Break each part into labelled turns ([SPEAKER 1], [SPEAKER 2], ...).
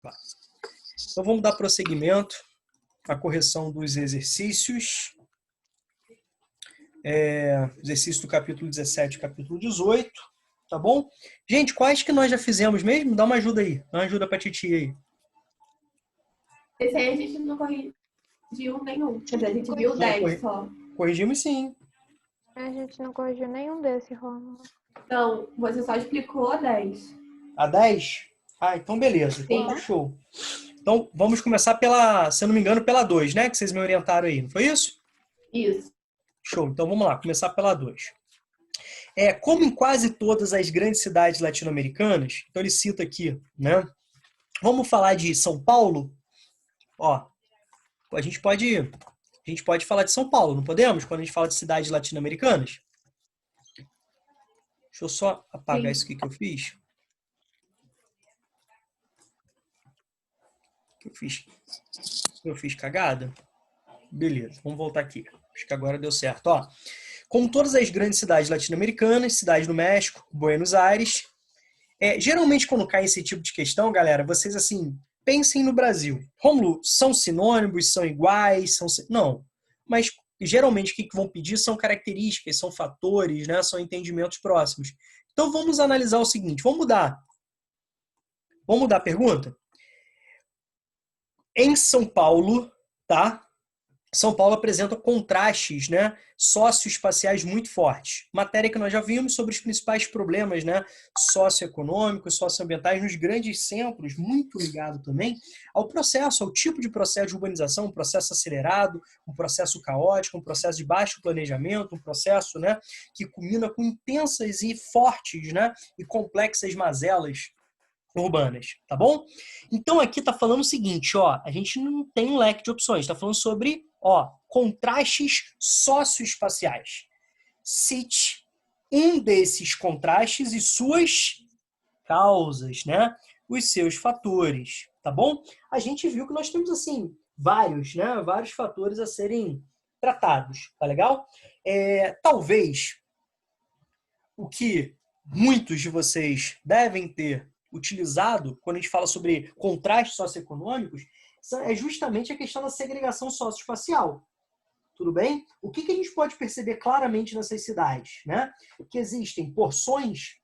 [SPEAKER 1] Então, vamos dar prosseguimento à correção dos exercícios. Exercício do capítulo 17 e capítulo 18, tá bom? Gente, quais que nós já fizemos mesmo? Dá uma ajuda aí, dá uma ajuda pra titia aí.
[SPEAKER 2] Esse aí a gente não corrigiu nenhum. Quer dizer, a gente viu 10 só.
[SPEAKER 1] Corrigimos sim.
[SPEAKER 3] A gente não corrigiu nenhum desse, Rômulo.
[SPEAKER 2] Não, você só explicou 10.
[SPEAKER 1] A 10? Ah, então beleza. Então tá show. Então vamos começar pela, se eu não me engano, pela 2, né? Que vocês me orientaram aí, não foi isso?
[SPEAKER 2] Isso.
[SPEAKER 1] Show. Então vamos lá, começar pela 2. Como em quase todas as grandes cidades latino-americanas, então ele cita aqui, né? Vamos falar de São Paulo? Ó, a gente pode falar de São Paulo, não podemos? Quando a gente fala de cidades latino-americanas? Deixa eu só apagar isso aqui que eu fiz. Eu fiz cagada? Beleza, vamos voltar aqui. Acho que agora deu certo. Ó, como todas as grandes cidades latino-americanas, cidade do México, Buenos Aires, geralmente quando cai esse tipo de questão, galera, vocês assim, pensem no Brasil. Rômulo, são sinônimos, são iguais, não. Mas geralmente o que vão pedir são características, são fatores, né? São entendimentos próximos. Então vamos analisar o seguinte, vamos mudar a pergunta? Em São Paulo, tá? São Paulo apresenta contrastes, né, socioespaciais muito fortes. Matéria que nós já vimos sobre os principais problemas, né, socioeconômicos, socioambientais nos grandes centros, muito ligado também ao processo, ao tipo de processo de urbanização, um processo acelerado, um processo caótico, um processo de baixo planejamento, um processo, né, que culmina com intensas e fortes, né, e complexas mazelas urbanas, tá bom? Então aqui tá falando o seguinte, ó, a gente não tem um leque de opções, tá falando sobre, ó, contrastes socioespaciais. Cite um desses contrastes e suas causas, né? Os seus fatores, tá bom? A gente viu que nós temos, assim, vários, né? Vários fatores a serem tratados, tá legal? Talvez o que muitos de vocês devem ter utilizado quando a gente fala sobre contrastes socioeconômicos é justamente a questão da segregação socioespacial. Tudo bem? O que a gente pode perceber claramente nessas cidades? Né? Que existem porções,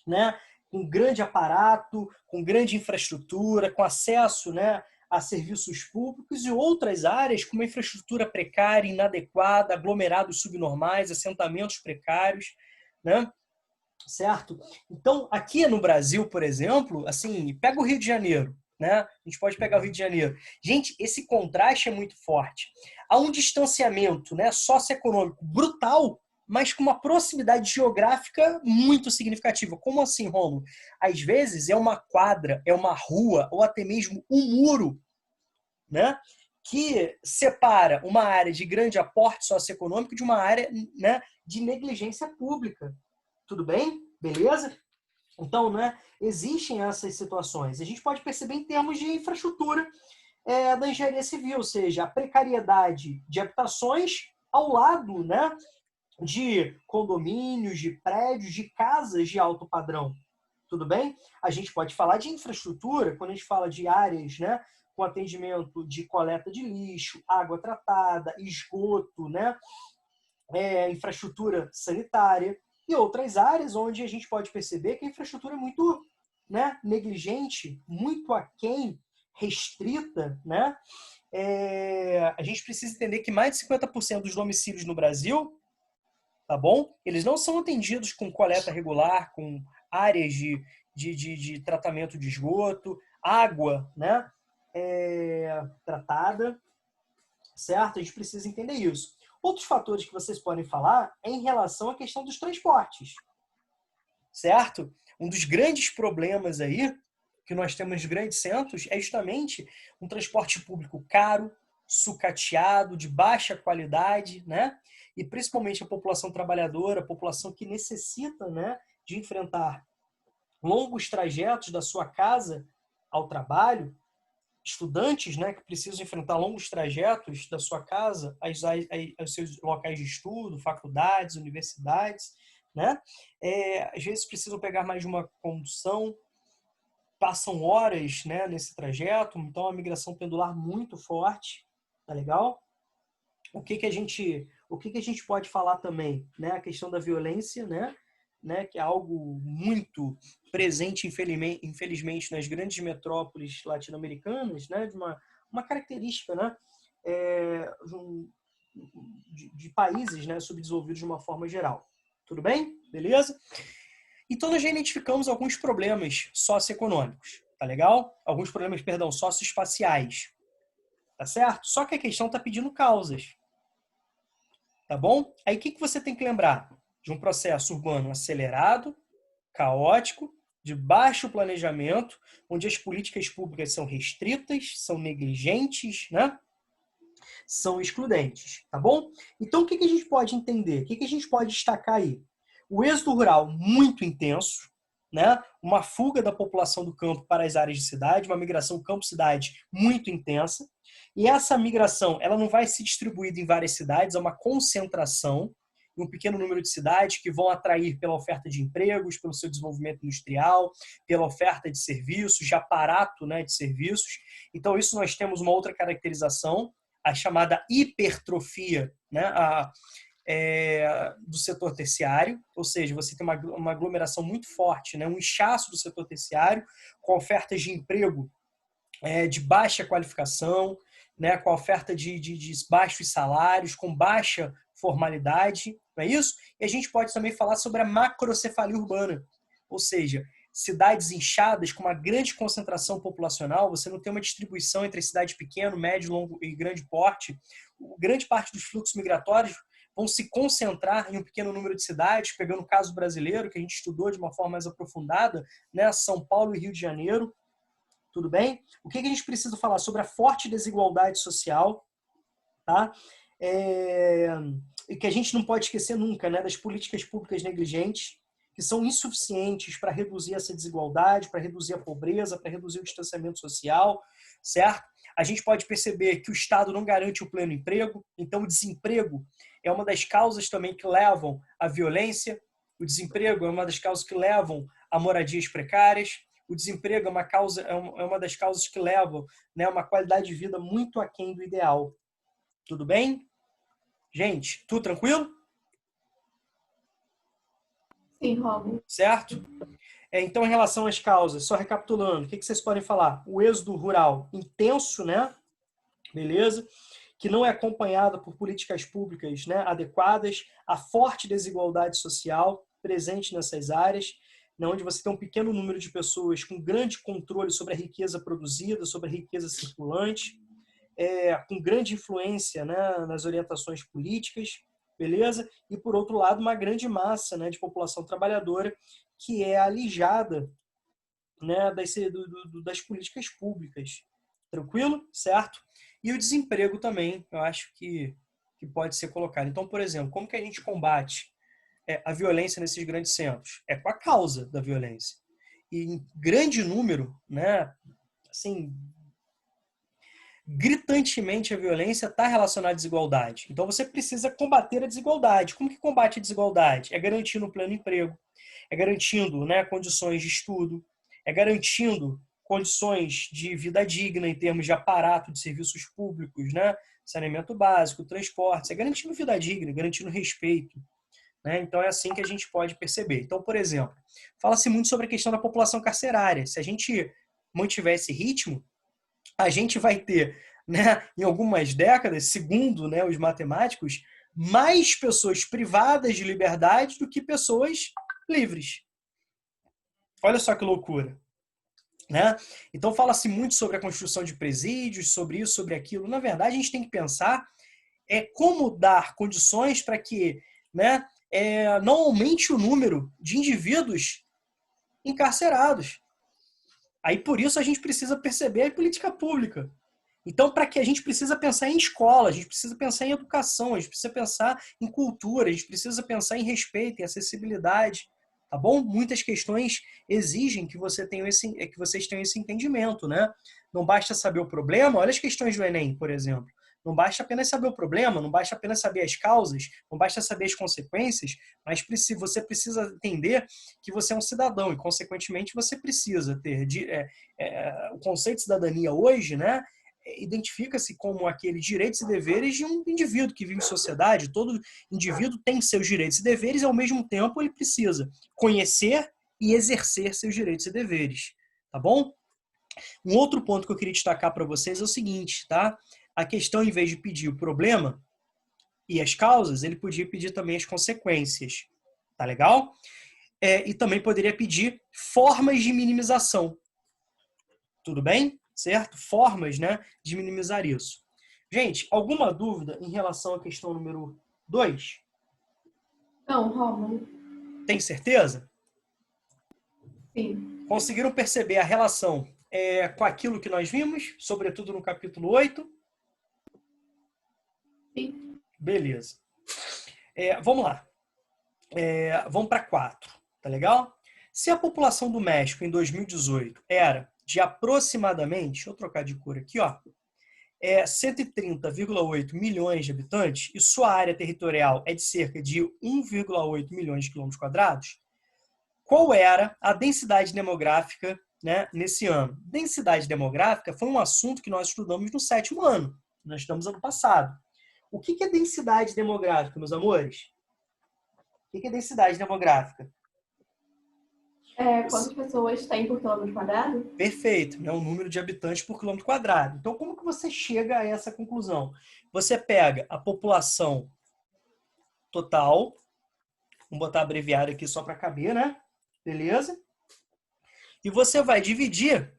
[SPEAKER 1] né, com grande aparato, com grande infraestrutura, com acesso, né, a serviços públicos e outras áreas com uma infraestrutura precária, inadequada, aglomerados subnormais, assentamentos precários, né? Certo? Então, aqui no Brasil, por exemplo, assim, pega o Rio de Janeiro, né? A gente pode pegar o Rio de Janeiro. Gente, esse contraste é muito forte. Há um distanciamento, né, socioeconômico brutal, mas com uma proximidade geográfica muito significativa. Como assim, Romulo? Às vezes é uma quadra, é uma rua, ou até mesmo um muro, né, que separa uma área de grande aporte socioeconômico de uma área, né, de negligência pública. Tudo bem? Beleza? Então, né, existem essas situações. A gente pode perceber em termos de infraestrutura da engenharia civil, ou seja, a precariedade de habitações ao lado, né, de condomínios, de prédios, de casas de alto padrão. Tudo bem? A gente pode falar de infraestrutura quando a gente fala de áreas, né, com atendimento de coleta de lixo, água tratada, esgoto, né, infraestrutura sanitária e outras áreas onde a gente pode perceber que a infraestrutura é muito, né, negligente, muito aquém, restrita, né? A gente precisa entender que mais de 50% dos domicílios no Brasil, tá bom? Eles não são atendidos com coleta regular, com áreas de tratamento de esgoto, água, né, tratada, certo? A gente precisa entender isso. Outros fatores que vocês podem falar é em relação à questão dos transportes, certo? Um dos grandes problemas aí que nós temos nos grandes centros é justamente um transporte público caro, sucateado, de baixa qualidade, né? E principalmente a população trabalhadora, a população que necessita, né, de enfrentar longos trajetos da sua casa ao trabalho, estudantes, né, que precisam enfrentar longos trajetos da sua casa aos seus locais de estudo, faculdades, universidades, né? Às vezes precisam pegar mais de uma condução, passam horas, né, nesse trajeto, então é uma migração pendular muito forte, tá legal? O que que a gente pode falar também, né? A questão da violência, né? Que é algo muito presente, infelizmente, nas grandes metrópoles latino-americanas, né? De uma característica, né? De países, né? Subdesenvolvidos de uma forma geral. Tudo bem? Beleza? Então, nós já identificamos alguns problemas socioeconômicos, tá legal? Alguns problemas, perdão, socioespaciais, tá certo? Só que a questão está pedindo causas. Tá bom? Aí o que você tem que lembrar? De um processo urbano acelerado, caótico, de baixo planejamento, onde as políticas públicas são restritas, são negligentes, né? São excludentes, tá bom? Então o que a gente pode entender? O que a gente pode destacar aí? O êxodo rural muito intenso, né? Uma fuga da população do campo para as áreas de cidade, uma migração campo-cidade muito intensa. E essa migração, ela não vai se distribuir em várias cidades, é uma concentração em um pequeno número de cidades que vão atrair pela oferta de empregos, pelo seu desenvolvimento industrial, pela oferta de serviços, de aparato, né, de serviços. Então, isso nós temos uma outra caracterização, a chamada hipertrofia, né, do setor terciário, ou seja, você tem uma aglomeração muito forte, né, um inchaço do setor terciário, com ofertas de emprego de baixa qualificação, né, com a oferta de baixos salários, com baixa formalidade, não é isso? E a gente pode também falar sobre a macrocefalia urbana, ou seja, cidades inchadas com uma grande concentração populacional, você não tem uma distribuição entre cidade pequeno, médio, longo e grande porte. Grande parte dos fluxos migratórios vão se concentrar em um pequeno número de cidades, pegando o caso brasileiro, que a gente estudou de uma forma mais aprofundada, né, São Paulo e Rio de Janeiro. Tudo bem? O que a gente precisa falar sobre a forte desigualdade social, tá? E que a gente não pode esquecer nunca, né, das políticas públicas negligentes, que são insuficientes para reduzir essa desigualdade, para reduzir a pobreza, para reduzir o distanciamento social, certo? A gente pode perceber que o Estado não garante o pleno emprego, então o desemprego é uma das causas também que levam à violência, o desemprego é uma das causas que levam a moradias precárias, o desemprego é uma das causas que levam, né, a uma qualidade de vida muito aquém do ideal. Tudo bem? Gente, tudo tranquilo?
[SPEAKER 2] Sim, Romulo.
[SPEAKER 1] Certo? Então, em relação às causas, só recapitulando, o que vocês podem falar? O êxodo rural intenso, né? Beleza? Que não é acompanhado por políticas públicas, né, adequadas, a forte desigualdade social presente nessas áreas, onde você tem um pequeno número de pessoas com grande controle sobre a riqueza produzida, sobre a riqueza circulante, com grande influência, né, nas orientações políticas, beleza? E, por outro lado, uma grande massa, né, de população trabalhadora que é alijada, né, das políticas públicas. Tranquilo? Certo? E o desemprego também, eu acho que pode ser colocado. Então, por exemplo, como que a gente combate a violência nesses grandes centros? É com a causa da violência. E em grande número, né, assim, gritantemente a violência está relacionada à desigualdade. Então você precisa combater a desigualdade. Como que combate a desigualdade? É garantindo o pleno emprego, é garantindo, né, condições de estudo, é garantindo condições de vida digna em termos de aparato de serviços públicos, né, saneamento básico, transportes, é garantindo vida digna, garantindo respeito. Né? Então é assim que a gente pode perceber. Então, por exemplo, fala-se muito sobre a questão da população carcerária. Se a gente mantiver esse ritmo, a gente vai ter, né, em algumas décadas, segundo, né, os matemáticos, mais pessoas privadas de liberdade do que pessoas livres. Olha só que loucura. Né? Então fala-se muito sobre a construção de presídios, sobre isso, sobre aquilo. Na verdade, a gente tem que pensar como dar condições para que, né, não aumente o número de indivíduos encarcerados. Aí, por isso, a gente precisa perceber a política pública. Então, para que a gente precisa pensar em escola, a gente precisa pensar em educação, a gente precisa pensar em cultura, a gente precisa pensar em respeito, em acessibilidade, tá bom? Muitas questões exigem que vocês tenham esse entendimento, né? Não basta saber o problema. Olha as questões do Enem, por exemplo. Não basta apenas saber o problema, não basta apenas saber as causas, não basta saber as consequências, mas você precisa entender que você é um cidadão e, consequentemente, você precisa ter o conceito de cidadania hoje, né? Identifica-se como aqueles direitos e deveres de um indivíduo que vive em sociedade. Todo indivíduo tem seus direitos e deveres e, ao mesmo tempo, ele precisa conhecer e exercer seus direitos e deveres. Tá bom? Um outro ponto que eu queria destacar para vocês é o seguinte, tá? A questão, em vez de pedir o problema e as causas, ele podia pedir também as consequências. Tá legal? E também poderia pedir formas de minimização. Tudo bem? Certo? Formas, né, de minimizar isso. Gente, alguma dúvida em relação à questão número 2?
[SPEAKER 2] Não, Rômulo.
[SPEAKER 1] Tem certeza?
[SPEAKER 2] Sim.
[SPEAKER 1] Conseguiram perceber a relação com aquilo que nós vimos, sobretudo no capítulo 8?
[SPEAKER 2] Sim.
[SPEAKER 1] Beleza. Vamos lá. Vamos para 4, tá legal? Se a população do México em 2018 era de aproximadamente, deixa eu trocar de cor aqui, ó, 130,8 milhões de habitantes e sua área territorial é de cerca de 1,8 milhões de quilômetros quadrados, qual era a densidade demográfica, né, nesse ano? Densidade demográfica foi um assunto que nós estudamos no 7º ano. Nós estudamos ano passado. O que é densidade demográfica, meus amores? O que é densidade demográfica?
[SPEAKER 2] Quantas pessoas tem por quilômetro quadrado?
[SPEAKER 1] Perfeito, né? O número de habitantes por quilômetro quadrado. Então, como que você chega a essa conclusão? Você pega a população total, vamos botar abreviado aqui só para caber, né? Beleza? E você vai dividir,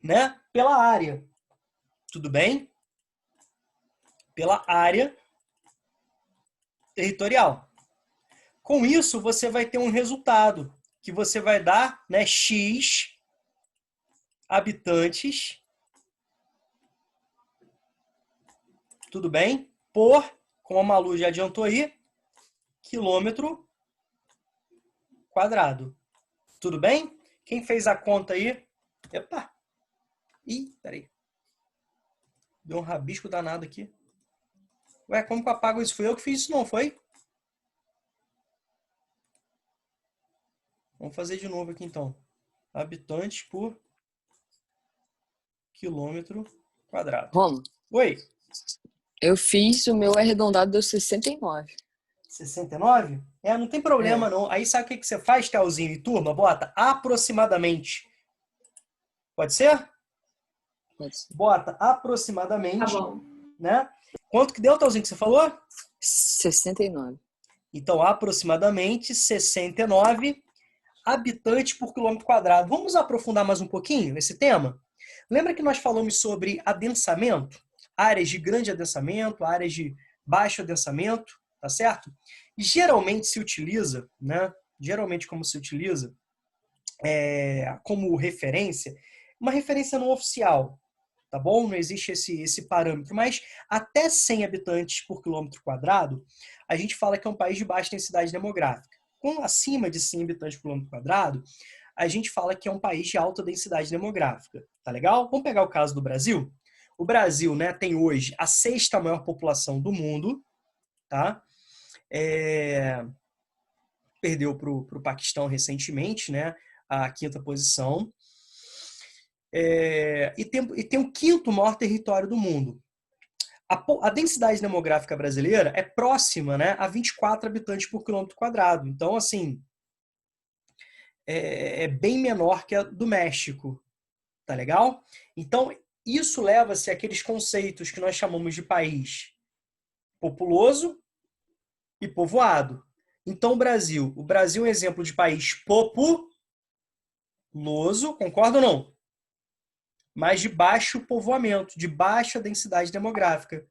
[SPEAKER 1] né, pela área. Tudo bem? Pela área territorial. Com isso, você vai ter um resultado que você vai dar, né, X habitantes, tudo bem? Por, como a Malu já adiantou aí, quilômetro quadrado. Tudo bem? Quem fez a conta aí? Epa! Ih, peraí. Deu um rabisco danado aqui. Ué, como que eu apago isso? Foi eu que fiz isso, não foi? Vamos fazer de novo aqui, então. Habitantes por quilômetro quadrado.
[SPEAKER 4] Romo,
[SPEAKER 1] Oi,
[SPEAKER 4] eu fiz o meu arredondado deu 69.
[SPEAKER 1] 69? Não tem problema, não. Aí sabe o que você faz, Telzinho e turma? Bota aproximadamente. Pode ser?
[SPEAKER 4] Pode ser.
[SPEAKER 1] Bota
[SPEAKER 2] Tá
[SPEAKER 1] aproximadamente,
[SPEAKER 2] bom.
[SPEAKER 1] né? Quanto que deu, Telzinho, que você falou?
[SPEAKER 4] 69.
[SPEAKER 1] Então, aproximadamente 69 habitantes por quilômetro quadrado. Vamos aprofundar mais um pouquinho nesse tema? Lembra que nós falamos sobre adensamento? Áreas de grande adensamento, áreas de baixo adensamento, tá certo? Geralmente se utiliza, né? Geralmente como se utiliza como referência, uma referência não oficial, tá bom? Não existe esse parâmetro, mas até 100 habitantes por quilômetro quadrado, a gente fala que é um país de baixa densidade demográfica. Com acima de 100 habitantes por quilômetro quadrado, a gente fala que é um país de alta densidade demográfica. Tá legal? Vamos pegar o caso do Brasil? O Brasil, né, tem hoje a 6ª maior população do mundo, tá? Perdeu para o Paquistão recentemente, né? A 5ª posição. E tem o 5º maior território do mundo. A densidade demográfica brasileira é próxima, né, a 24 habitantes por quilômetro quadrado. Então, assim, é bem menor que a do México. Tá legal? Então, isso leva-se àqueles conceitos que nós chamamos de país populoso e povoado. Então, o Brasil é um exemplo de país populoso, concorda ou não? Mas de baixo povoamento, de baixa densidade demográfica.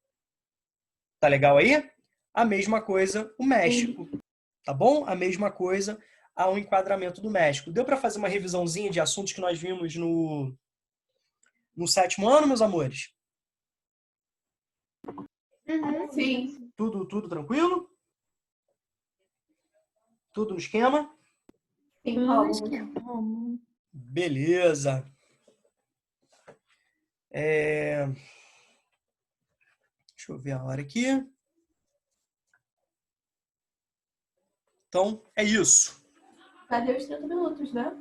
[SPEAKER 1] Tá legal aí? A mesma coisa o México. Tá bom? A mesma coisa ao enquadramento do México. Deu para fazer uma revisãozinha de assuntos que nós vimos no 7º ano, meus amores?
[SPEAKER 2] Sim.
[SPEAKER 1] Tudo tranquilo? Tudo no esquema?
[SPEAKER 2] Sim, Rômulo.
[SPEAKER 1] Beleza. Deixa eu ver a hora aqui. Então, é isso.
[SPEAKER 2] Já deu os 30 minutos, né?